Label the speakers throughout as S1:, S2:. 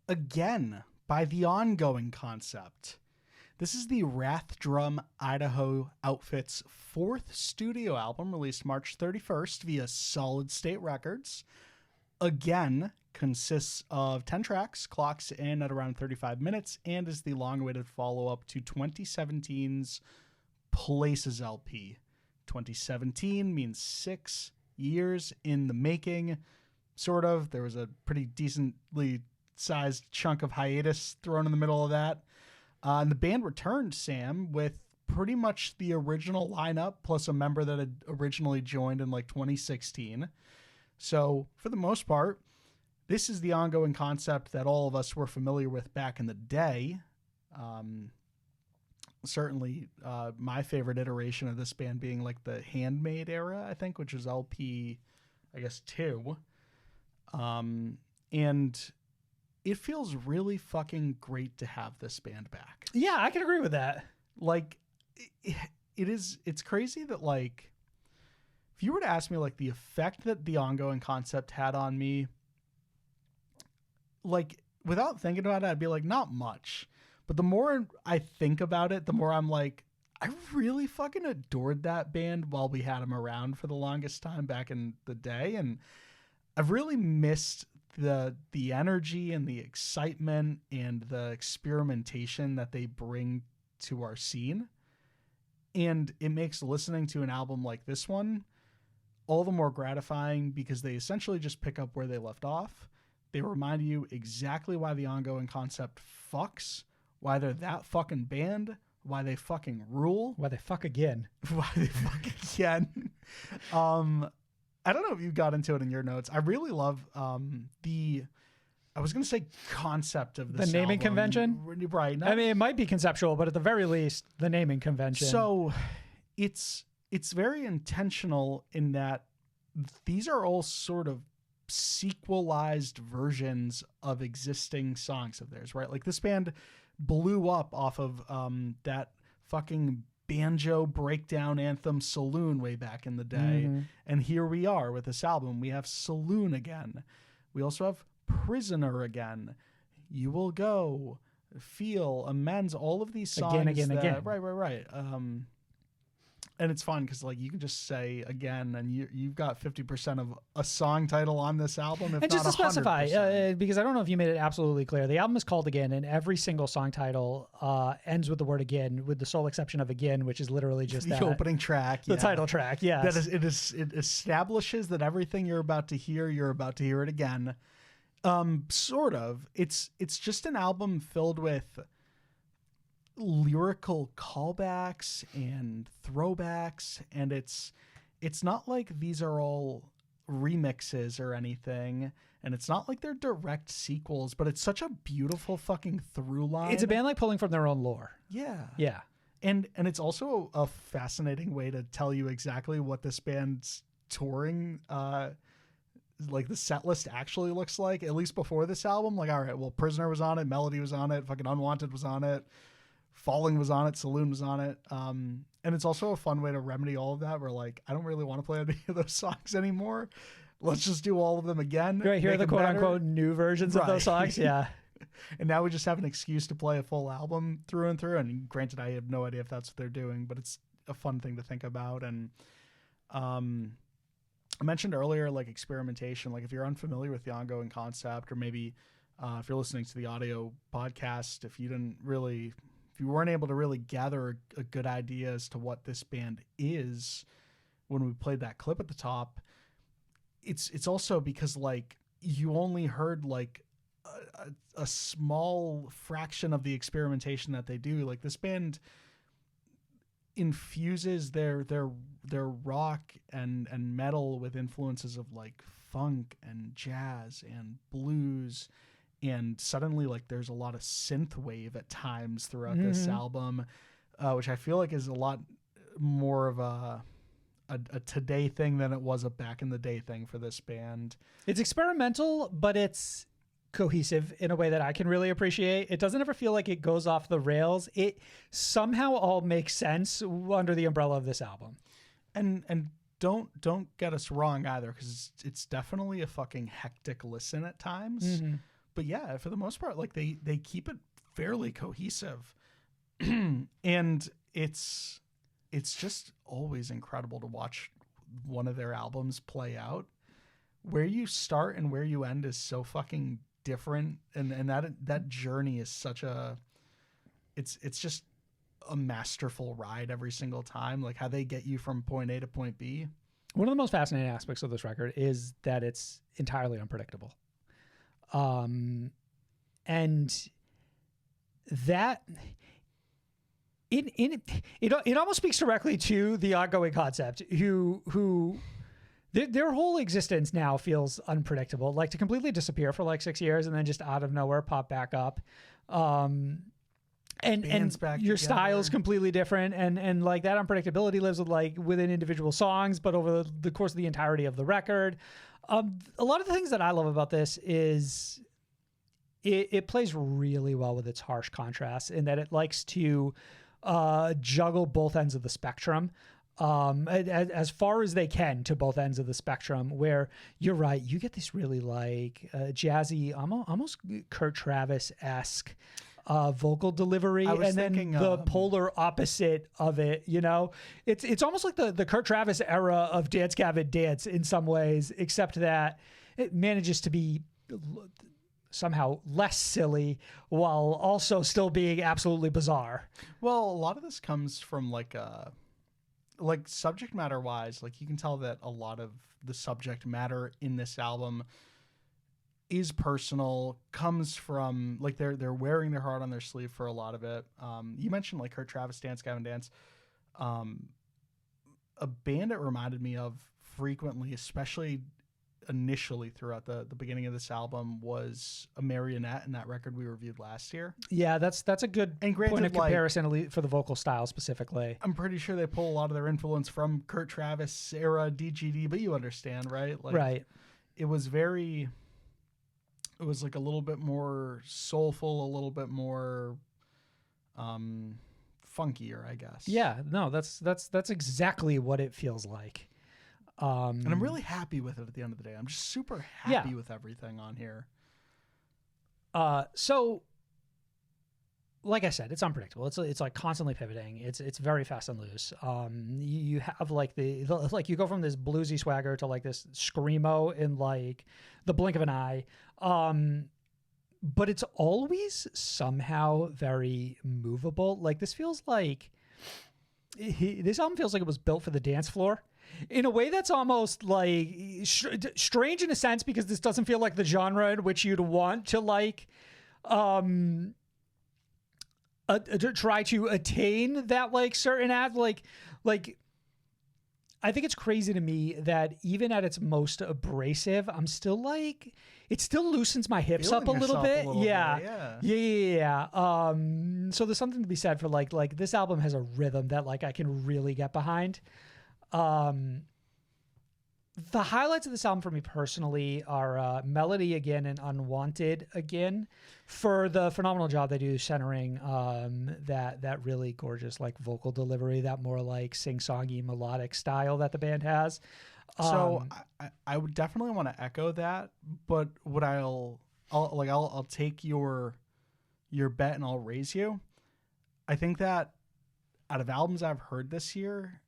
S1: again by The Ongoing Concept. This is the Wrath Drum Idaho Outfit's fourth studio album, released March 31st via Solid State Records. Again, consists of 10 tracks, clocks in at around 35 minutes, and is the long-awaited follow-up to 2017's Places LP. 2017 means 6 years in the making, sort of. There was a pretty decently sized chunk of hiatus thrown in the middle of that. And the band returned, Sam, with pretty much the original lineup, plus a member that had originally joined in like 2016. So for the most part, this is the Ongoing Concept that all of us were familiar with back in the day. Certainly my favorite iteration of this band being like the Handmade era, I think, which is LP, I guess, 2. And it feels really fucking great to have this band back.
S2: Yeah, I can agree with that.
S1: Like, it's crazy that, like, if you were to ask me, like, the effect that the Ongoing Concept had on me, like, without thinking about it, I'd be like, not much. But the more I think about it, the more I'm like, I really fucking adored that band while we had them around for the longest time back in the day. And I've really missed the energy and the excitement and the experimentation that they bring to our scene. And it makes listening to an album like this one all the more gratifying because they essentially just pick up where they left off. They remind you exactly why the Ongoing Concept fucks, why they're that fucking band, why they fucking rule.
S2: Why they fuck again.
S1: Why they fuck again. I don't know if you got into it in your notes. I really love I was going to say concept of this
S2: The naming
S1: album.
S2: convention?
S1: Right.
S2: I mean, it might be conceptual, but at the very least, the naming convention.
S1: So it's very intentional in that these are all sort of sequelized versions of existing songs of theirs, right? Like this band blew up off of that fucking banjo breakdown anthem Saloon way back in the day.
S2: Mm-hmm.
S1: And here we are with this album. We have Saloon again. We also have Prisoner again. You Will Go, Feel, Amends, all of these songs.
S2: Again.
S1: Right. And it's fun because like you can just say again, and you've got 50% of a song title on this album. If
S2: and just to
S1: not
S2: specify, because I don't know if you made it absolutely clear, the album is called Again, and every single song title ends with the word again, with the sole exception of Again, which is literally just
S1: the opening track,
S2: the title track. Yes,
S1: it establishes that everything you're about to hear it again. Sort of. It's just an album filled with lyrical callbacks and throwbacks, and it's not like these are all remixes or anything, and it's not like they're direct sequels, but it's such a beautiful fucking through line.
S2: It's a band like pulling from their own lore.
S1: Yeah. And it's also a fascinating way to tell you exactly what this band's touring like the set list actually looks like, at least before this album. Like, all right, well, Prisoner was on it, Melody was on it, fucking Unwanted was on it, Falling was on it, Saloon was on it. And it's also a fun way to remedy all of that. We're like, I don't really want to play any of those songs anymore. Let's just do all of them again.
S2: Right, here are the quote unquote new versions of those songs. Yeah.
S1: And now we just have an excuse to play a full album through and through. And granted, I have no idea if that's what they're doing, but it's a fun thing to think about. And I mentioned earlier, like experimentation, like if you're unfamiliar with the Ongoing Concept, or maybe if you're listening to the audio podcast, if you weren't able to really gather a good idea as to what this band is when we played that clip at the top, it's also because like you only heard like a small fraction of the experimentation that they do. Like this band infuses their rock and metal with influences of like funk and jazz and blues, and suddenly like there's a lot of synth wave at times throughout this album, which I feel like is a lot more of a today thing than it was a back in the day thing for this band.
S2: It's experimental, but it's cohesive in a way that I can really appreciate. It doesn't ever feel like it goes off the rails. It somehow all makes sense under the umbrella of this album.
S1: And don't get us wrong either, because it's definitely a fucking hectic listen at times. but yeah, for the most part, like they keep it fairly cohesive, and it's just always incredible to watch one of their albums play out. Where you start and where you end is so fucking different, and that journey is such a it's just a masterful ride every single time, like how they get you from point A to point B.
S2: One of the most fascinating aspects of this record is that it's entirely unpredictable. And that it almost speaks directly to the ongoing concept who their whole existence now feels unpredictable, like to completely disappear for like 6 years and then just out of nowhere pop back up. And your style is completely different, and like that unpredictability lives with like within individual songs, but over the course of the entirety of the record. A lot of the things that I love about this is it plays really well with its harsh contrasts, in that it likes to juggle both ends of the spectrum, as far as they can to both ends of the spectrum, where you're right, you get this really like jazzy, almost Kurt Travis-esque vocal delivery, and then the polar opposite of it, you know, it's almost like the Kurt Travis era of Dance Gavin Dance in some ways, except that it manages to be somehow less silly while also still being absolutely bizarre.
S1: Well, a lot of this comes from like subject matter wise, like you can tell that a lot of the subject matter in this album is personal, comes from like they're wearing their heart on their sleeve for a lot of it. You mentioned like Kurt Travis, Dance Gavin Dance. A band it reminded me of frequently, especially initially throughout the beginning of this album, was a Marionette, in that record we reviewed last year.
S2: Yeah, that's a good point of comparison for the vocal style specifically.
S1: I'm pretty sure they pull a lot of their influence from Kurt Travis era DGD, but you understand, right? Like,
S2: right.
S1: It was like a little bit more soulful, a little bit more funkier, I guess.
S2: Yeah, no, that's exactly what it feels like.
S1: And I'm really happy with it at the end of the day. I'm just super happy with everything on here.
S2: So like I said, it's unpredictable. It's like constantly pivoting. It's very fast and loose. You have like like you go from this bluesy swagger to like this screamo in like the blink of an eye. But it's always somehow very movable. Like this feels like this album feels like it was built for the dance floor in a way that's almost like strange in a sense, because this doesn't feel like the genre in which you'd want to like to try to attain that like certain like I think it's crazy to me that even at its most abrasive, I'm still like, it still loosens my hips up a little bit. Yeah. So there's something to be said for like this album has a rhythm that like I can really get behind. The highlights of this album for me personally are Melody again and Unwanted again, for the phenomenal job they do centering that really gorgeous like vocal delivery, that more like sing-songy melodic style that the band has.
S1: So I would definitely want to echo that, but what I'll take your bet and I'll raise you. I think that out of albums I've heard this year,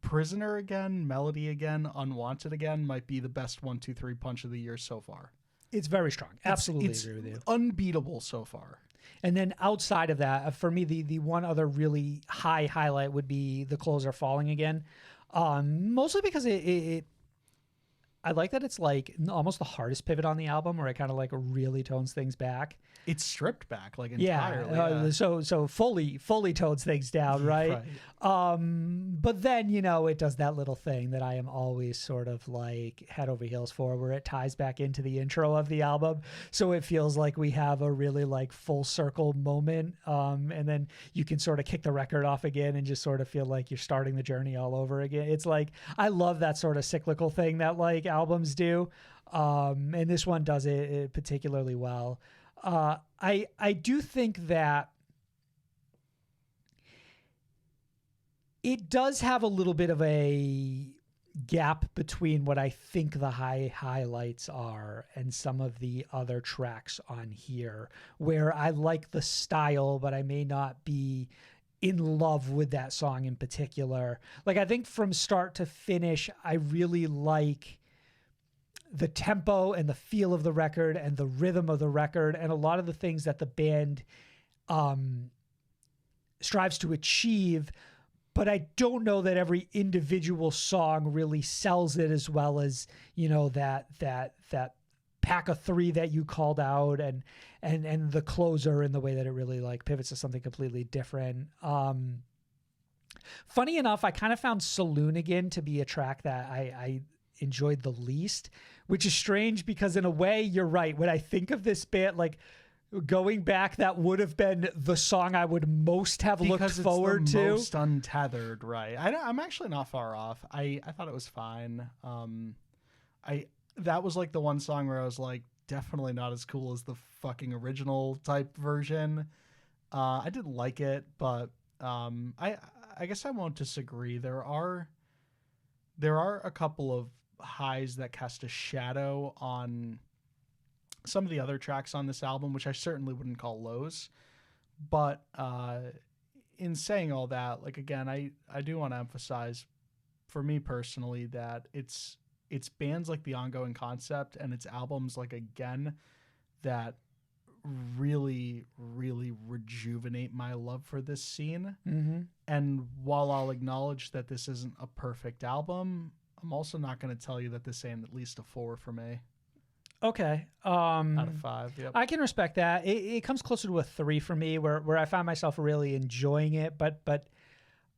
S1: Prisoner again, Melody again, Unwanted again might be the best 1-2-3 punch of the year so far.
S2: It's very strong. Absolutely agree with you.
S1: Unbeatable so far.
S2: And then outside of that, for me, the one other really high highlight would be The Clothes Are Falling Again. Mostly because I like that it's like almost the hardest pivot on the album, where it kind of like really tones things back.
S1: It's stripped back like entirely.
S2: So fully tones things down, right? But then, you know, it does that little thing that I am always sort of like head over heels for, where it ties back into the intro of the album. So it feels like we have a really like full circle moment. And then you can sort of kick the record off again and just sort of feel like you're starting the journey all over again. It's like, I love that sort of cyclical thing that like albums do. And this one does it particularly well. I do think that it does have a little bit of a gap between what I think the highlights are and some of the other tracks on here, where I like the style, but I may not be in love with that song in particular. Like, I think from start to finish, I really like the tempo and the feel of the record and the rhythm of the record and a lot of the things that the band strives to achieve. But I don't know that every individual song really sells it as well as, you know, that pack of three that you called out and the closer in the way that it really like pivots to something completely different. Funny enough, I kind of found Saloon Again to be a track that I enjoyed the least, which is strange because in a way you're right. When I think of this band, like going back, that would have been the song I would most have looked forward to.
S1: Most untethered, right? I'm actually not far off. I thought it was fine. That was like the one song where I was like, definitely not as cool as the fucking original type version. I did like it, but I guess I won't disagree. There are a couple of highs that cast a shadow on some of the other tracks on this album, which I certainly wouldn't call lows. But in saying all that, like, again, I do want to emphasize, for me personally, that it's bands like The Ongoing Concept and its albums like Again that really, really rejuvenate my love for this scene.
S2: Mm-hmm.
S1: And while I'll acknowledge that this isn't a perfect album, I'm also not going to tell you that this ain't at least a 4 for me.
S2: Okay.
S1: Out of 5. Yep.
S2: I can respect that. It comes closer to a 3 for me, where I find myself really enjoying it, but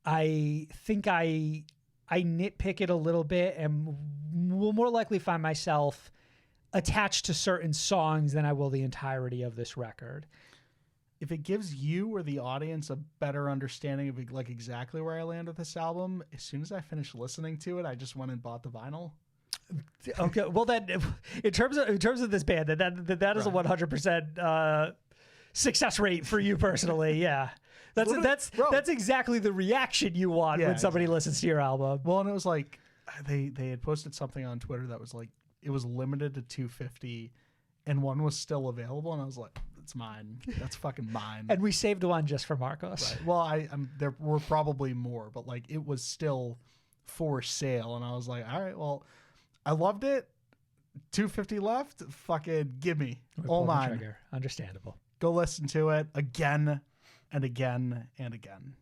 S2: I think I nitpick it a little bit and will more likely find myself attached to certain songs than I will the entirety of this record.
S1: If it gives you or the audience a better understanding of like exactly where I land with this album, as soon as I finished listening to it, I just went and bought the vinyl.
S2: Okay, well then, in terms of this band, that is a 100% success rate for you personally. Yeah, that's exactly the reaction you want when somebody listens to your album.
S1: Well, and it was like they had posted something on Twitter that was like it was limited to 250, and one was still available, and I was like, it's mine. That's fucking mine.
S2: And we saved one just for Marcos.
S1: Right. Well, there were probably more, but like it was still for sale, and I was like, all right, well, I loved it. 250 left. Fucking give me all mine.
S2: Understandable.
S1: Go listen to it again and again and again.